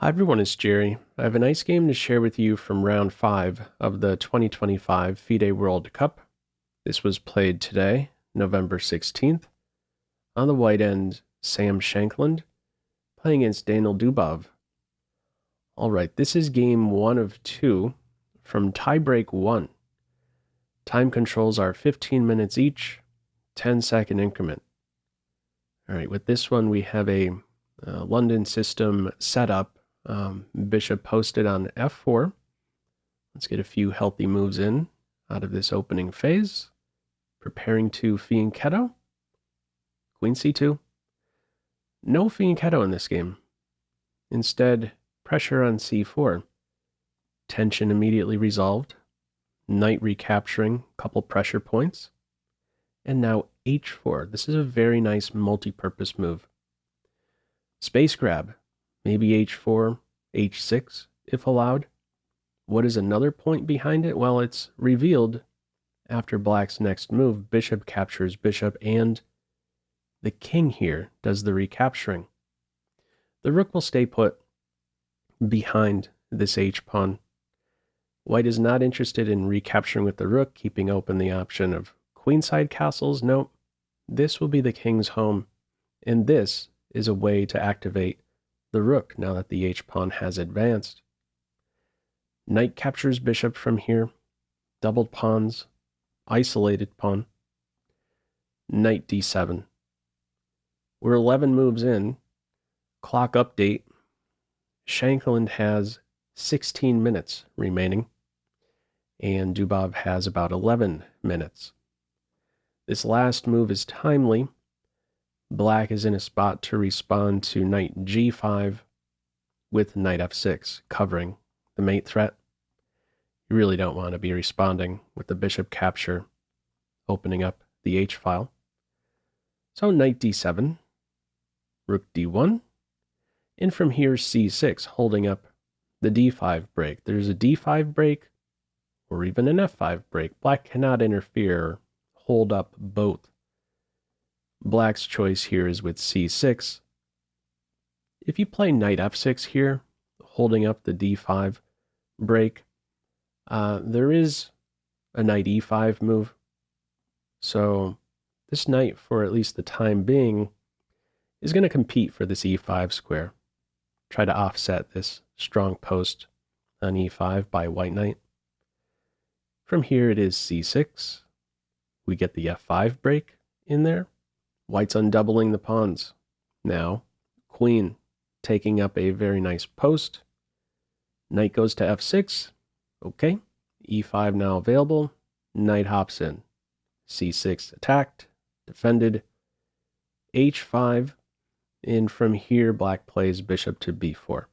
Hi everyone, it's Jerry. I have a nice game to share with you from round 5 of the 2025 FIDE World Cup. This was played today, November 16th. On the white end, Sam Shankland, playing against Daniil Dubov. Alright, this is game 1 of 2 from tiebreak 1. Time controls are 15 minutes each, 10-second increment. Alright, with this one we have a London system setup. Bishop posted on f4. Let's get a few healthy moves in out of this opening phase. Preparing to fiend Ke2. Queen c2. No fiend Ke2 in this game. Instead, pressure on c4. Tension immediately resolved. Knight recapturing a couple pressure points. And now h4. This is a very nice multi-purpose move. Space grab. Maybe h4, h6, if allowed. What is another point behind it? Well, it's revealed after black's next move. Bishop captures bishop, and the king here does the recapturing. The rook will stay put behind this h-pawn. White is not interested in recapturing with the rook, keeping open the option of queenside castles. Nope. This will be the king's home, and this is a way to activate the rook now that the h-pawn has advanced. Knight captures bishop from here. Doubled pawns. Isolated pawn. Knight d7. We're 11 moves in. Clock update. Shankland has 16 minutes remaining, and Dubov has about 11 minutes. This last move is timely. Black is in a spot to respond to knight g5 with knight f6, covering the mate threat. You really don't want to be responding with the bishop capture, opening up the h-file. So knight d7, rook d1, and from here c6, holding up the d5 break. There's a d5 break, or even an f5 break. Black cannot interfere or hold up both. Black's choice here is with c6. If you play knight f6 here, holding up the d5 break, there is a knight e5 move. So this knight, for at least the time being, is going to compete for this e5 square. Try to offset this strong post on e5 by white knight. From here it is c6. We get the f5 break in there. White's undoubling the pawns. Now, queen taking up a very nice post. Knight goes to f6. Okay. e5 now available. Knight hops in. c6 attacked, defended. h5. And from here, black plays bishop to b4.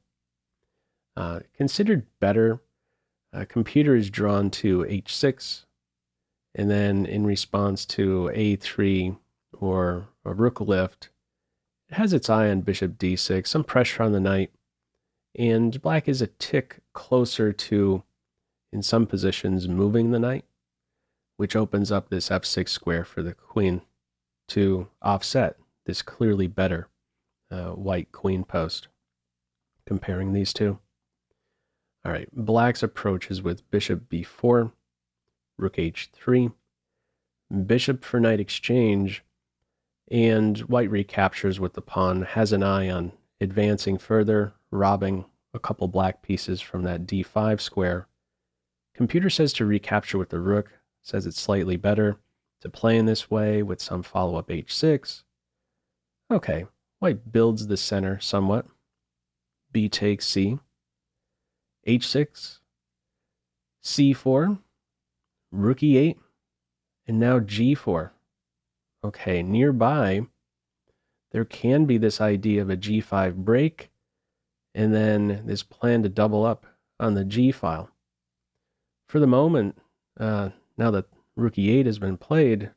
Considered better, computer is drawn to h6. And then in response to a3, or a rook lift, it has its eye on bishop d6, some pressure on the knight, and black is a tick closer to, in some positions, moving the knight, which opens up this f6 square for the queen to offset this clearly better white queen post. Comparing these two. All right, black's approach is with bishop b4, rook h3, bishop for knight exchange, and white recaptures with the pawn, has an eye on advancing further, robbing a couple black pieces from that d5 square. Computer says to recapture with the rook, says it's slightly better to play in this way with some follow-up h6. Okay, white builds the center somewhat. B takes c, h6, c4, rook e8, and now g4. Okay, nearby, there can be this idea of a g5 break, and then this plan to double up on the g file. For the moment, now that rook e8 has been played,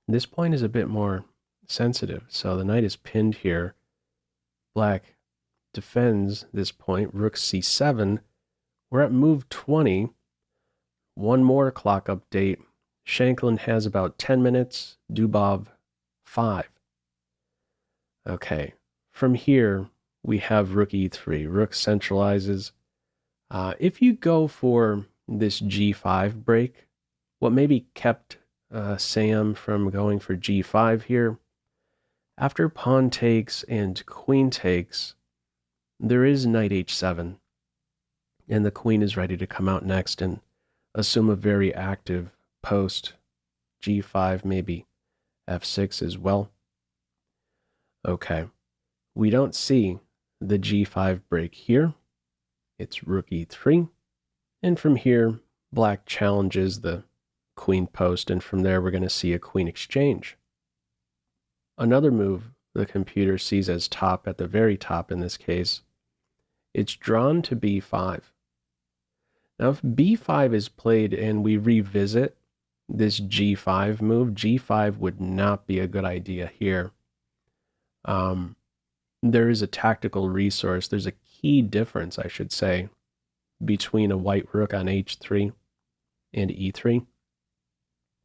this point is a bit more sensitive. So the knight is pinned here. Black defends this point, rook c7. We're at move 20. One more clock update. Shankland has about 10 minutes, Dubov 5. Okay, from here, we have rook e3. Rook centralizes. If you go for this g5 break, what maybe kept Sam from going for g5 here, after pawn takes and queen takes, there is knight h7, and the queen is ready to come out next and assume a very active post. g5, maybe f6 as well. Okay, we don't see the g5 break here. It's rook e3, and from here, black challenges the queen post, and from there we're going to see a queen exchange. Another move the computer sees as top, at the very top in this case, it's drawn to b5. Now if b5 is played and we revisit this g5 move, g5 would not be a good idea here. There is a tactical resource, there's a key difference, I should say, between a white rook on h3 and e3.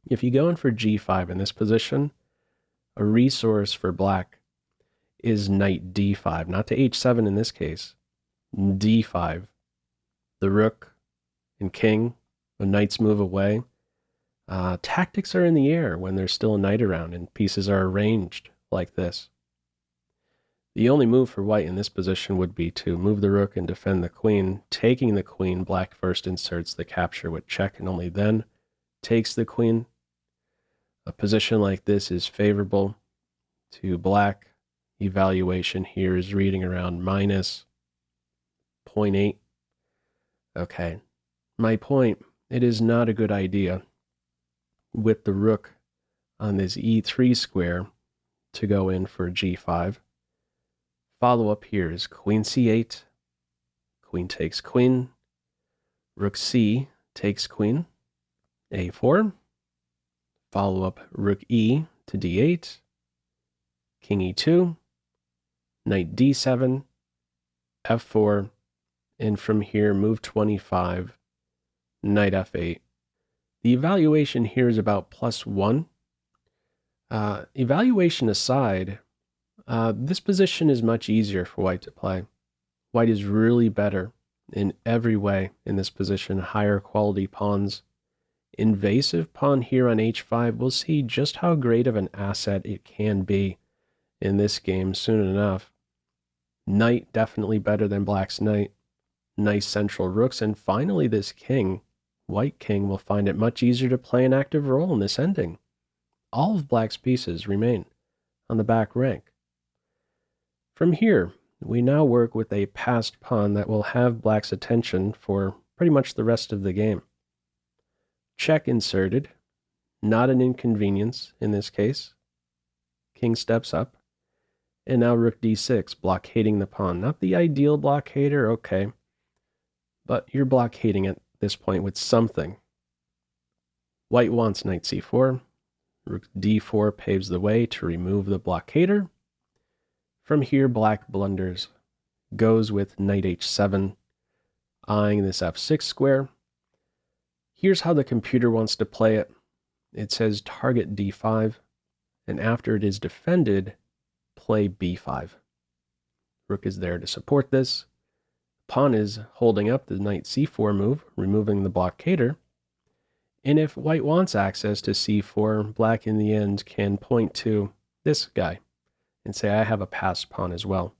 If you go in for g5 in this position, a resource for black is knight d5, not to h7 in this case, d5. The rook and king, the knights move away. Tactics are in the air when there's still a knight around and pieces are arranged like this. The only move for white in this position would be to move the rook and defend the queen. Taking the queen, black first inserts the capture with check and only then takes the queen. A position like this is favorable to black. Evaluation here is reading around minus 0.8. Okay, my point, it is not a good idea with the rook on this e3 square to go in for g5. Follow up here is queen c8, queen takes queen, rook c takes queen, a4, follow up rook e to d8, king e2, knight d7, f4, and from here move 25, knight f8. The evaluation here is about +1. Evaluation aside, this position is much easier for white to play. White is really better in every way in this position, higher quality pawns. Invasive pawn here on h5, we'll see just how great of an asset it can be in this game soon enough. Knight definitely better than black's knight. Nice central rooks, and finally this king, white king, will find it much easier to play an active role in this ending. All of black's pieces remain on the back rank. From here, we now work with a passed pawn that will have black's attention for pretty much the rest of the game. Check inserted, not an inconvenience in this case. King steps up, and now rook d6, blockading the pawn. Not the ideal blockader, okay, but you're blockading at this point with something. White wants knight c4, rook d4 paves the way to remove the blockader. From here, black blunders, goes with knight h7, eyeing this f6 square. Here's how the computer wants to play it. It says target d5, and after it is defended, play b5. Rook is there to support this. Pawn is holding up the knight c4 move, removing the blockader. And if white wants access to c4, black in the end can point to this guy and say, I have a passed pawn as well.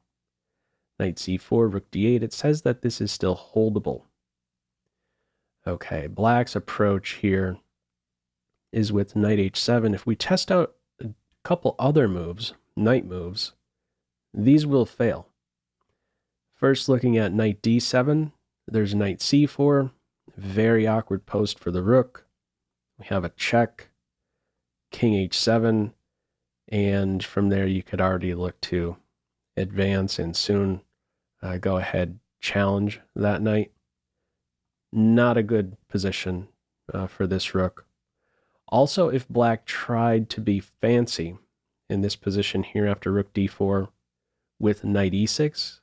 Knight c4, rook d8, it says that this is still holdable. Okay, black's approach here is with knight h7. If we test out a couple other moves, knight moves, these will fail. First, looking at knight d7, there's knight c4, very awkward post for the rook. We have a check, king h7, and from there you could already look to advance and soon go ahead, challenge that knight. Not a good position for this rook. Also, if black tried to be fancy in this position here after rook d4 with knight e6,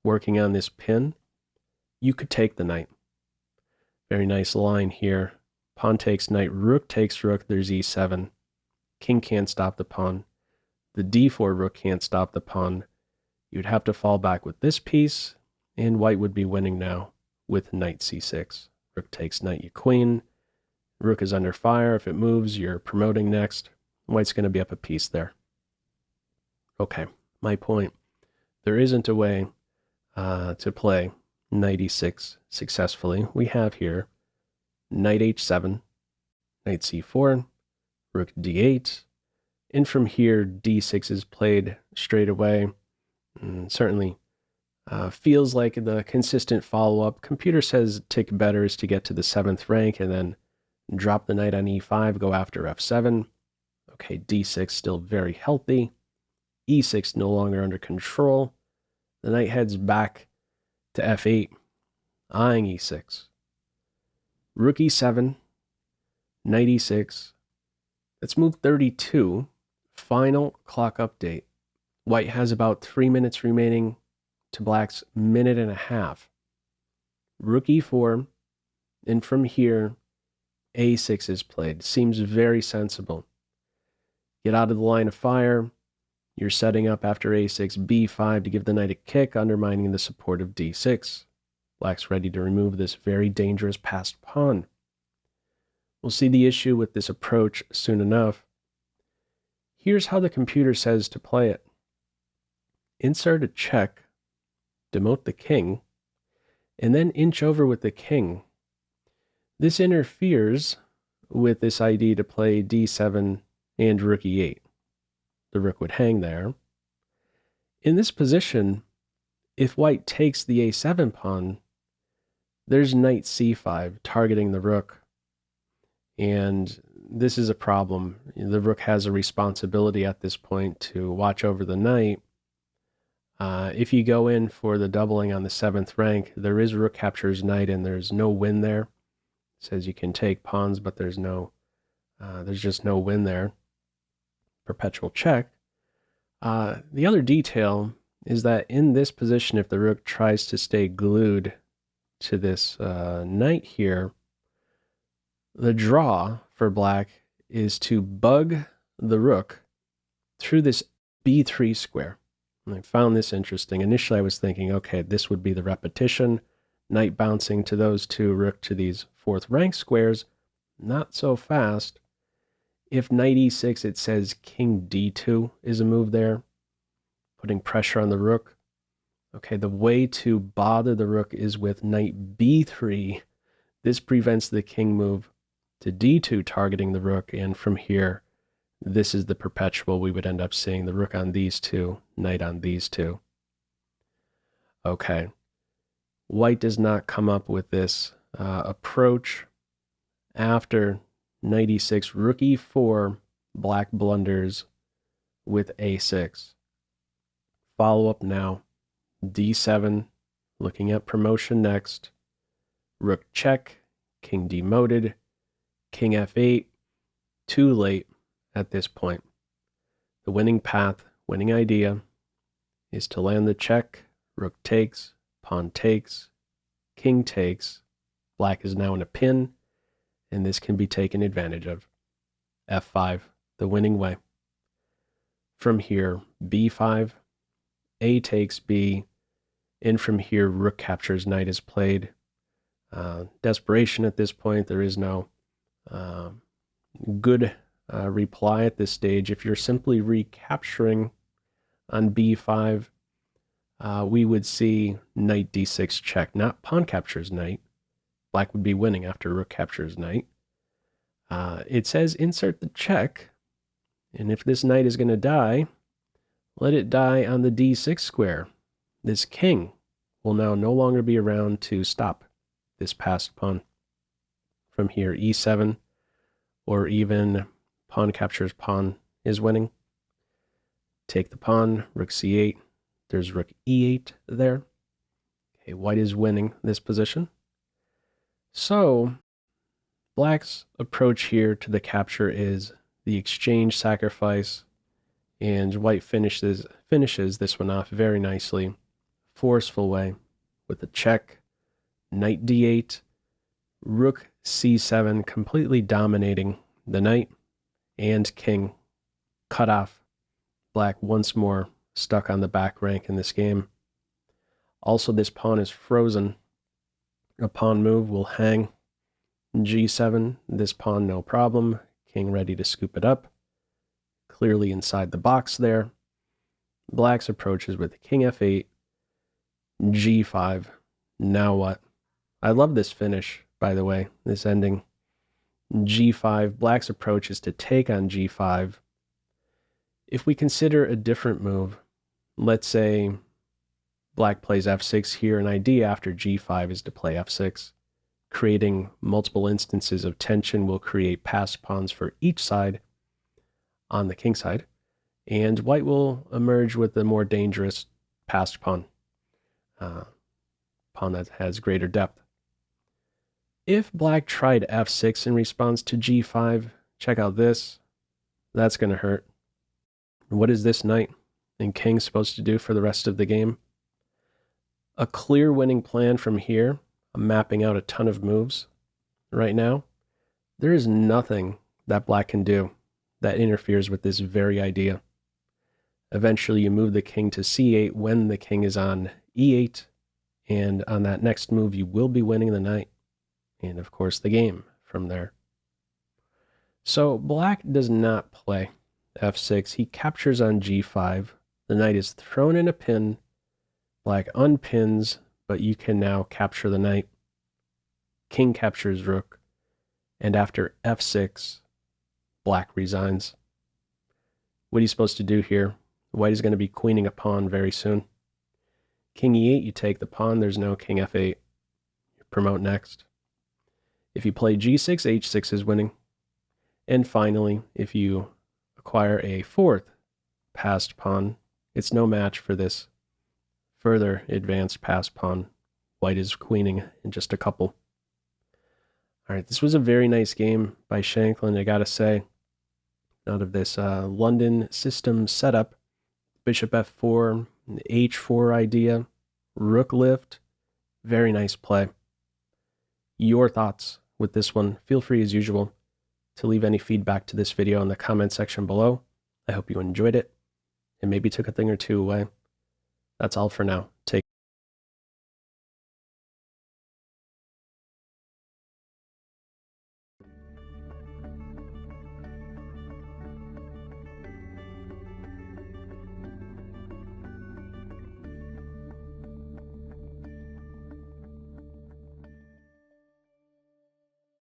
working on this pin, you could take the knight. Very nice line here. Pawn takes knight, rook takes rook, there's e7. King can't stop the pawn. The d4 rook can't stop the pawn. You'd have to fall back with this piece, and white would be winning now with knight c6. Rook takes knight, you queen. Rook is under fire. If it moves, you're promoting next. White's going to be up a piece there. Okay, my point. There isn't a way to play knight e6 successfully. We have here knight h7, knight c4, rook d8, and from here d6 is played straight away. Certainly feels like the consistent follow-up. Computer says tick better is to get to the 7th rank and then drop the knight on e5, go after f7. Okay, d6 still very healthy. e6 no longer under control. The knight heads back to f8, eyeing e6. Rook e7, knight e6. Let's move 32. Final clock update. White has about 3 minutes remaining to black's minute and a half. Rook e4, and from here, a6 is played. Seems very sensible. Get out of the line of fire. You're setting up after a6, b5 to give the knight a kick, undermining the support of d6. Black's ready to remove this very dangerous passed pawn. We'll see the issue with this approach soon enough. Here's how the computer says to play it. Insert a check, demote the king, and then inch over with the king. This interferes with this idea to play d7 and rook e8. The rook would hang there. In this position, if white takes the a7 pawn, there's knight c5 targeting the rook. And this is a problem. The rook has a responsibility at this point to watch over the knight. If you go in for the doubling on the 7th rank, there is rook captures knight and there's no win there. It says you can take pawns, but there's just no win there. Perpetual check. The other detail is that in this position, if the rook tries to stay glued to this knight here, the draw for black is to bug the rook through this b3 square. And I found this interesting. Initially, I was thinking, okay, this would be the repetition, knight bouncing to those two, rook to these 4th rank squares. Not so fast. If knight e6, it says king d2 is a move there, putting pressure on the rook. Okay, the way to bother the rook is with knight b3. This prevents the king move to d2 targeting the rook, and from here, this is the perpetual. We would end up seeing the rook on these two, knight on these two. Okay, white does not come up with this approach. After knight e6, rook e4, black blunders with a6. Follow up now, d7, looking at promotion next. Rook check, king demoted, king f8, too late at this point. The winning path, winning idea, is to land the check, rook takes, pawn takes, king takes. Black is now in a pin, and this can be taken advantage of. f5, the winning way. From here, b5, a takes b, and from here, rook captures knight is played. Desperation at this point. There is no good reply at this stage. If you're simply recapturing on b5, we would see knight d6 check, not pawn captures knight. Black would be winning after rook captures knight. It says insert the check, and if this knight is going to die, let it die on the d6 square. This king will now no longer be around to stop this passed pawn. From here, e7, or even pawn captures pawn is winning. Take the pawn, rook c8. There's rook e8 there. Okay, white is winning this position. So, black's approach here to the capture is the exchange sacrifice, and white finishes this one off very nicely, forceful way, with a check, knight d8, rook c7, completely dominating the knight and king. Cut off. Black once more stuck on the back rank in this game. Also, this pawn is frozen. A pawn move will hang. G7, this pawn no problem. King ready to scoop it up. Clearly inside the box there. Black's approaches with King F8, G5. Now what? I love this finish, by the way, this ending. G5, Black's approach is to take on G5. If we consider a different move, let's say Black plays F6 here, an idea after G5 is to play F6. Creating multiple instances of tension will create passed pawns for each side on the king side, and white will emerge with a more dangerous passed pawn, pawn that has greater depth. If Black tried F6 in response to G5, check out this. That's going to hurt. What is this knight and king supposed to do for the rest of the game? A clear winning plan from here. I'm mapping out a ton of moves right now. There is nothing that Black can do that interferes with this very idea. Eventually, you move the king to C8 when the king is on E8, and on that next move, you will be winning the knight, and of course, the game from there. So, Black does not play F6. He captures on G5. The knight is thrown in a pin. Black unpins, but you can now capture the knight. King captures rook, and after F6, Black resigns. What are you supposed to do here? White is going to be queening a pawn very soon. King E8, you take the pawn, there's no King F8. You promote next. If you play G6, H6 is winning. And finally, if you acquire a fourth passed pawn, it's no match for this further advanced passed pawn. White is queening in just a couple. All right, this was a very nice game by Shankland, I gotta say. Out of this London system setup, bishop f4, h4 idea, rook lift, very nice play. Your thoughts with this one? Feel free as usual to leave any feedback to this video in the comment section below. I hope you enjoyed it and maybe took a thing or two away. That's all for now. Take